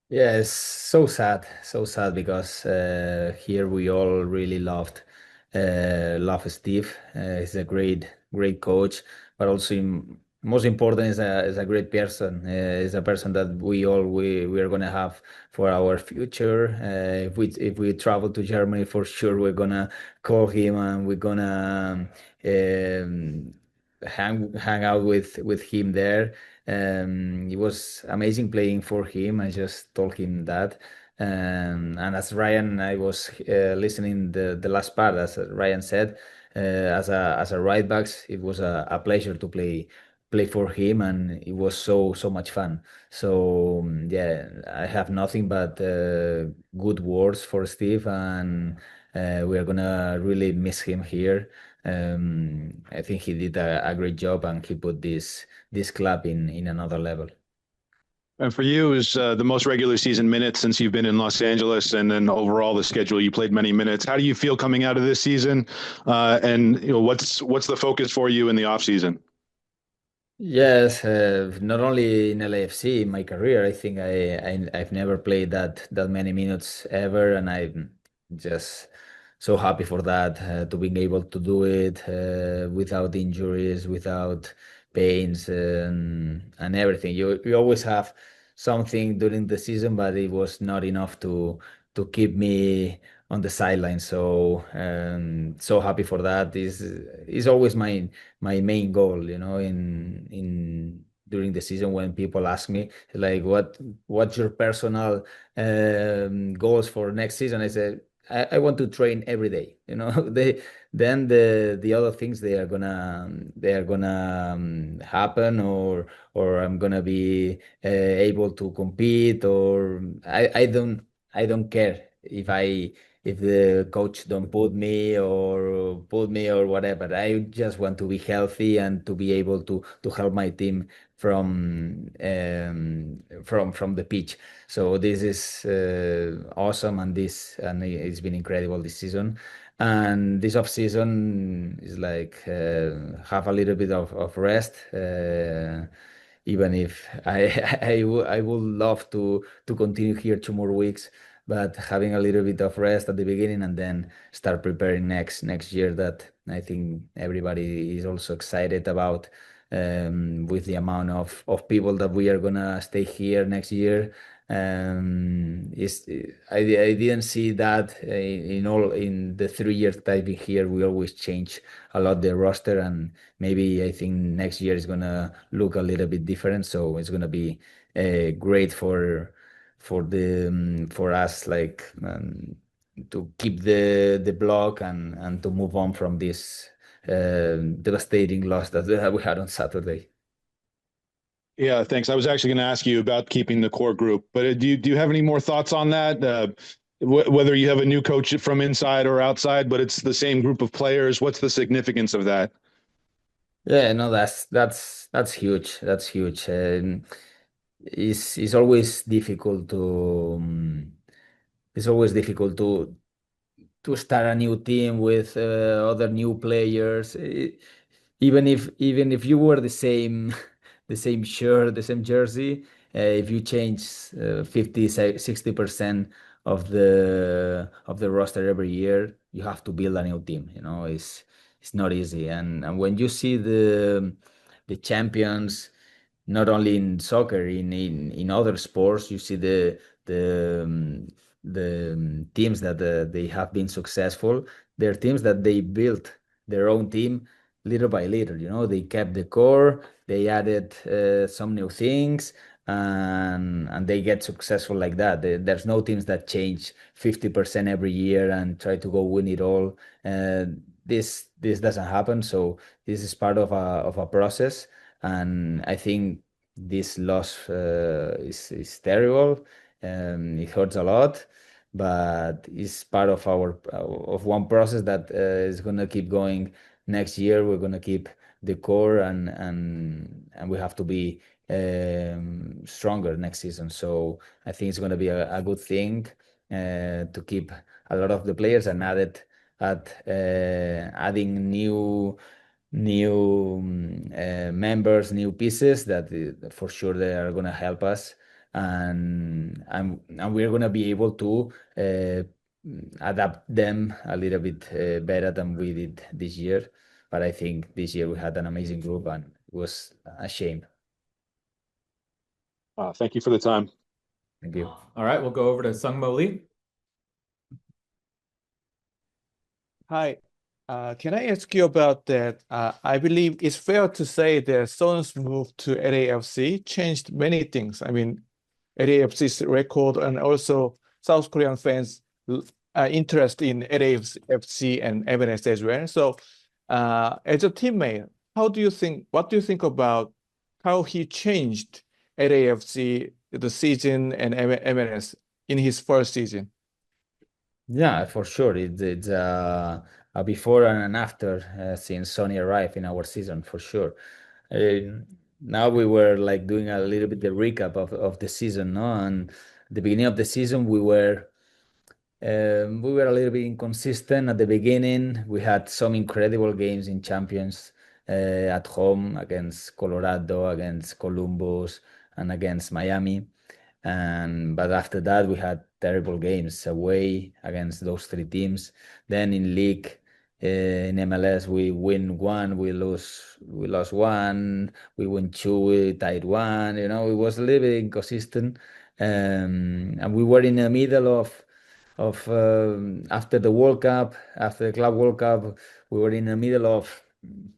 Yeah, it's so sad because here we all really love Steve. He's a great coach, but also most important is a great person. Is a person that we are gonna have for our future. If we travel to Germany, for sure we're gonna call him and we're gonna hang out with him there. It was amazing playing for him. I just told him that. And as Ryan, I was listening the last part, as Ryan said, as a right backs, it was a pleasure to play for him, and it was so much fun. So yeah, I have nothing but good words for Steve, and we are gonna really miss him here. I think he did a great job, and he put this club in another level. And for you, is the most regular season minutes since you've been in Los Angeles, and then overall the schedule. You played many minutes. How do you feel coming out of this season? And what's the focus for you in the off season? Yes, not only in LAFC in my career, I think I've never played that many minutes ever, and I'm just so happy for that to being able to do it without injuries, without pains, and everything. You always have something during the season, but it was not enough to keep me on the sideline. So happy for that. Is always my main goal, in during the season when people ask me like what's your personal goals for next season. I said I want to train every day. Then the other things they are gonna happen, or I'm gonna be able to compete, or I don't care if the coach don't put me or whatever. I just want to be healthy and to be able to help my team from the pitch. So this is awesome, and it's been incredible this season. And this off season is like have a little bit of rest. Even if I would love to continue here 2 more weeks, but having a little bit of rest at the beginning and then start preparing next year, that I think everybody is also excited about, with the amount of people that we are gonna stay here next year. Is I didn't see that in the 3 years that I've been here. We always change a lot the roster, and maybe I think next year is gonna look a little bit different. So it's gonna be great for us, like, to keep the block, and to move on from this devastating loss that we had on Saturday. Yeah, thanks. I was actually going to ask you about keeping the core group, but do you have any more thoughts on that? Whether you have a new coach from inside or outside, but it's the same group of players. What's the significance of that? Yeah, no, that's huge. That's huge. It's always difficult to start a new team with other new players. Even if you were the same the same shirt, the same jersey, if you change 50 60% of the roster every year, you have to build a new team. It's not easy. And when you see the champions, not only in soccer, in other sports, you see the teams that they have been successful. They're teams that they built their own team little by little. They kept the core, they added some new things, and they get successful like that. There's no teams that change 50% every year and try to go win it all. Uh, this doesn't happen. So this is part of a process, and I think this loss is terrible. It hurts a lot, but it's part of one process that is gonna keep going. Next year we're gonna keep the core, and we have to be stronger next season. So I think it's gonna be a good thing to keep a lot of the players, and adding new members, new pieces that for sure they are gonna help us. and we're gonna be able to adapt them a little bit better than we did this year. But I think this year we had an amazing group, and it was a shame. Thank you for the time. Thank you. All right, we'll go over to Sungmo Lee. Hi. Can I ask you about that? I believe it's fair to say that Son's move to LAFC changed many things. I mean, LAFC's record and also South Korean fans' interest in LAFC and MLS as well. So, as a teammate, what do you think about how he changed LAFC, the season, and MLS in his first season? Yeah, for sure. It's a before and an after since Sony arrived in our season, for sure. Uh, Now we were like doing a little bit the recap of the season, no? And the beginning of the season we were a little bit inconsistent at the beginning. We had some incredible games in Champions at home against Colorado, against Columbus, and against Miami. But after that, we had terrible games away against those three teams. Then in league, in MLS, we win one, we lost one, we win two, we tied one. You know, it was a little bit inconsistent, and we were in the middle of after the World Cup, after the Club World Cup, we were in the middle of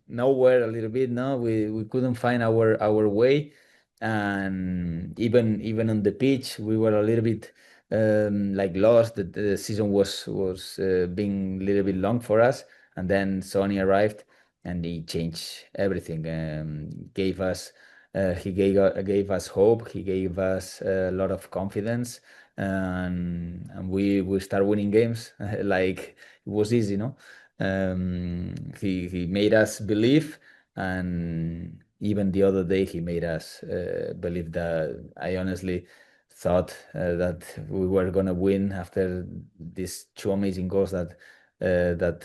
nowhere a little bit. No, we couldn't find our way, and even on the pitch, we were a little bit like lost. The season was being a little bit long for us, and then Sony arrived and he changed everything. Gave us hope. He gave us a lot of confidence, and we start winning games like it was easy, no? He made us believe, and even the other day he made us believe that I honestly thought that we were gonna win after these two amazing goals that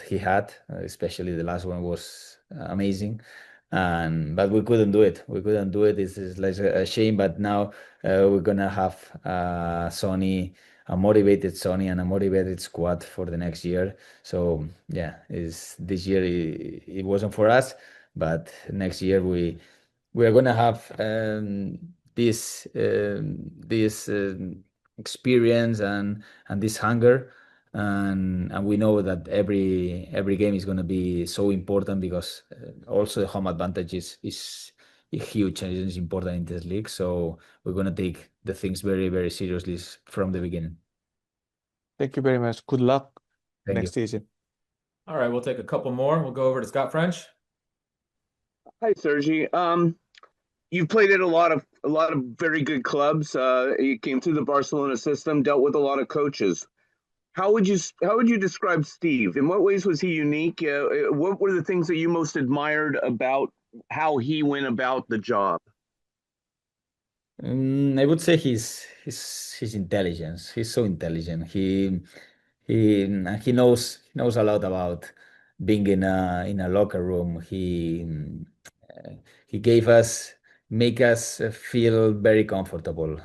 he had, especially the last one was amazing. And but we couldn't do it. We couldn't do it. It's like a shame. But now we're gonna have a motivated Sony and a motivated squad for the next year. So yeah, is this year it wasn't for us, but next year we are gonna have this experience and this hunger, and we know that every game is gonna be so important because also the home advantage is huge and is important in this league. So we're gonna take the things very, very seriously from the beginning. Thank you very much. Good luck Thank next you. season. All right, we'll take a couple more. We'll go over to Scott French. Hi, Sergi. You've played at a lot of very good clubs. You came through the Barcelona system, dealt with a lot of coaches. How would you describe Steve? In what ways was he unique? What were the things that you most admired about how he went about the job? I would say his intelligence. He's so intelligent. He knows a lot about being in a locker room. Uh, he gave us make us feel very comfortable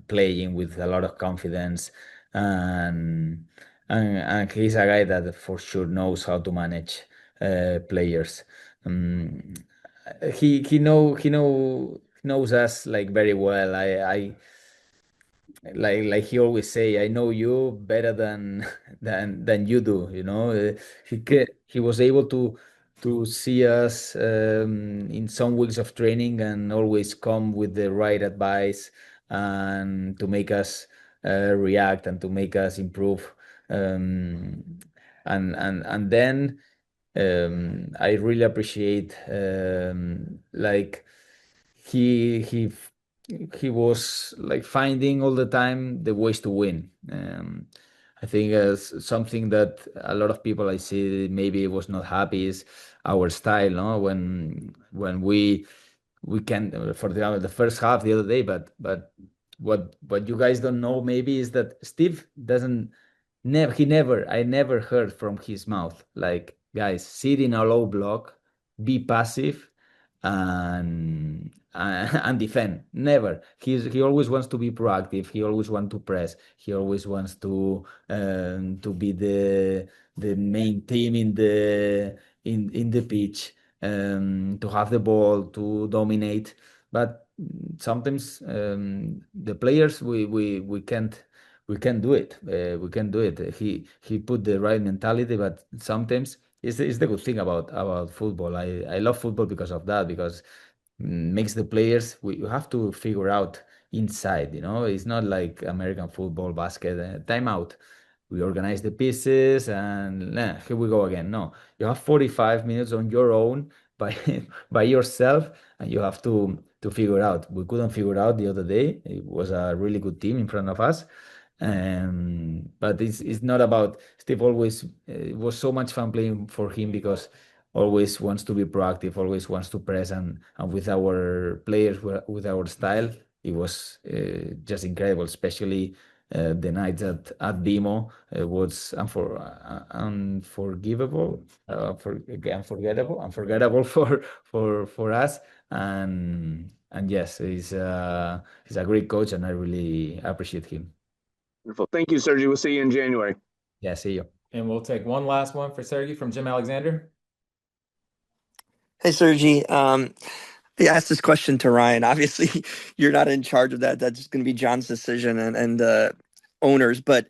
playing with a lot of confidence, and and he's a guy that for sure knows how to manage players. Um, he knows us like very well. I like he always say, I know you better than than you do. You know, he was able to see us in some weeks of training and always come with the right advice and to make us react and to make us improve. Um, and then I really appreciate like he he he was like finding all the time the ways to win. I think as something that a lot of people I see maybe was not happy is our style, no? When we can for the first half the other day, but what you guys don't know maybe is that Steve doesn't never he never I never heard from his mouth like guys sit in a low block, be passive, and and defend. Never. He always wants to be proactive. He always wants to press. He always wants to be the main team in the pitch, to have the ball, to dominate. But sometimes the players we can't do it. We can't do it. He put the right mentality, but sometimes it's the good thing about football. I love football because of that, because makes the players we have to figure out inside. It's not like American football, basket, timeout. We organize the pieces and here we go again. No, you have 45 minutes on your own by by yourself, and you have to figure out. We couldn't figure out the other day. It was a really good team in front of us. But it's not about Steve. Always it was so much fun playing for him, because always wants to be proactive, always wants to press, and with our players, with our style, it was just incredible. Especially the nights at Demo was unforgivable, unforgettable for us. And yes, he's a great coach, and I really appreciate him. Wonderful. Thank you, Sergi. We'll see you in January. Yeah, see you. And we'll take one last one for Sergi from Jim Alexander. Hey, Sergi. I asked this question to Ryan. Obviously, you're not in charge of that. That's going to be John's decision and owners. But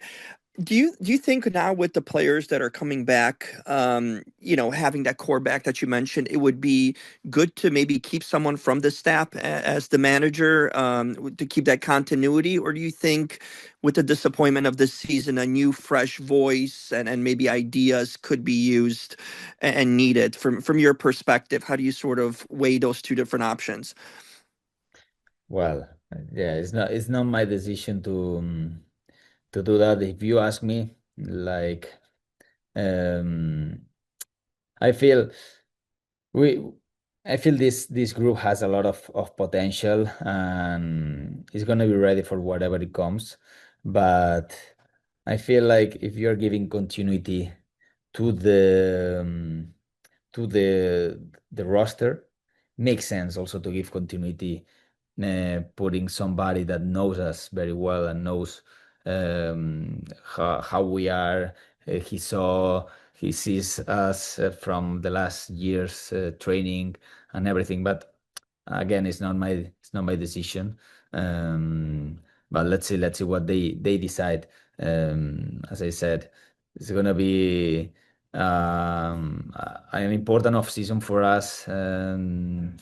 do you think now, with the players that are coming back, having that core back that you mentioned, it would be good to maybe keep someone from the staff as the manager, to keep that continuity? Or do you think, with the disappointment of this season, a new fresh voice and maybe ideas could be used and needed from your perspective? How do you sort of weigh those two different options? Well, yeah, it's not my decision to do that. If you ask me, like, um, I feel we I feel this group has a lot of potential, and it's gonna be ready for whatever it comes. But I feel like if you're giving continuity to the roster, makes sense also to give continuity, putting somebody that knows us very well and knows how we are. He sees us from the last year's training and everything. But again, it's not my decision. Um, but let's see what they decide. As I said, it's gonna be an important off season for us, to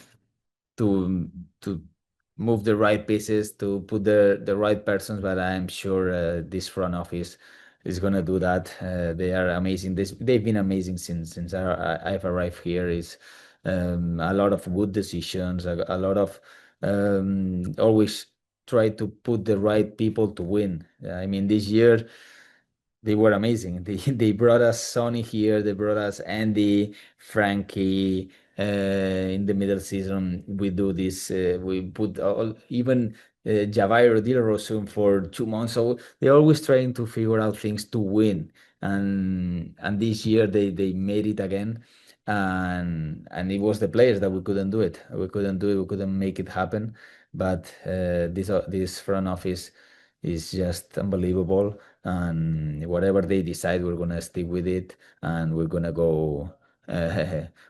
move the right pieces, to put the right persons. But I'm sure this front office is gonna do that. They are amazing. They've been amazing since I've arrived here. Is a lot of good decisions, a lot of always try to put the right people to win. I mean, this year they were amazing. They brought us Sonny here. They brought us Andy, Frankie. In the middle season, we do this. We put even Javairo Dilrosun for 2 months. So they're always trying to figure out things to win. And this year they made it again. And it was the players that we couldn't do it. We couldn't do it. We couldn't make it happen. But this front office is just unbelievable, and whatever they decide, we're gonna stick with it, and we're gonna go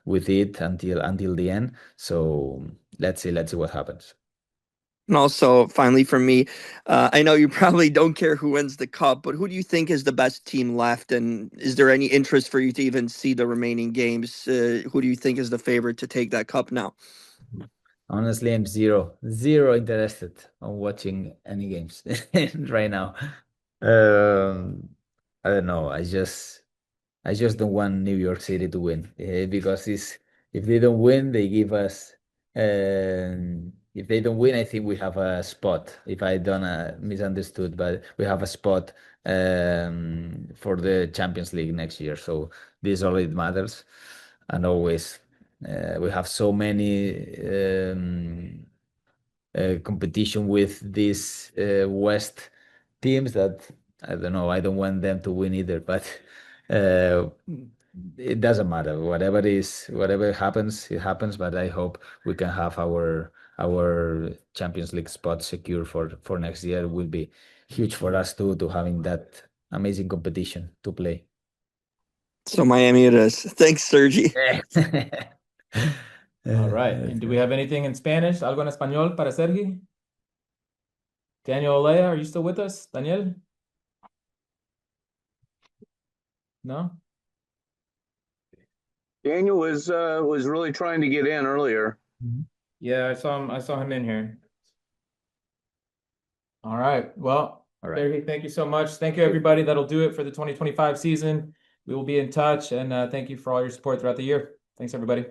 with it until the end. So let's see what happens. And also, finally, from me, I know you probably don't care who wins the cup, but who do you think is the best team left? And is there any interest for you to even see the remaining games? Who do you think is the favorite to take that cup now? Honestly, I'm zero interested on watching any games right now. Um, I don't know. I just don't want New York City to win, because if they don't win, they give us. If they don't win, I think we have a spot. If I don't misunderstood, but we have a spot for the Champions League next year. So this all it matters, and always we have so many competition with these West teams that I don't know. I don't want them to win either, but uh, it doesn't matter. Whatever happens, it happens. But I hope we can have our Champions League spot secure for next year will be huge for us too, to having that amazing competition to play. So Miami it is. Thanks, Sergi. All right. And do we have anything in Spanish? ¿Algo en español para Sergi? Daniel Olea, are you still with us? Daniel? No? Daniel was really trying to get in earlier. Yeah, I saw him in here. All right. Well, All right. Sergi, thank you so much. Thank you, everybody. That'll do it for the 2025 season. We will be in touch, and thank you for all your support throughout the year. Thanks, everybody.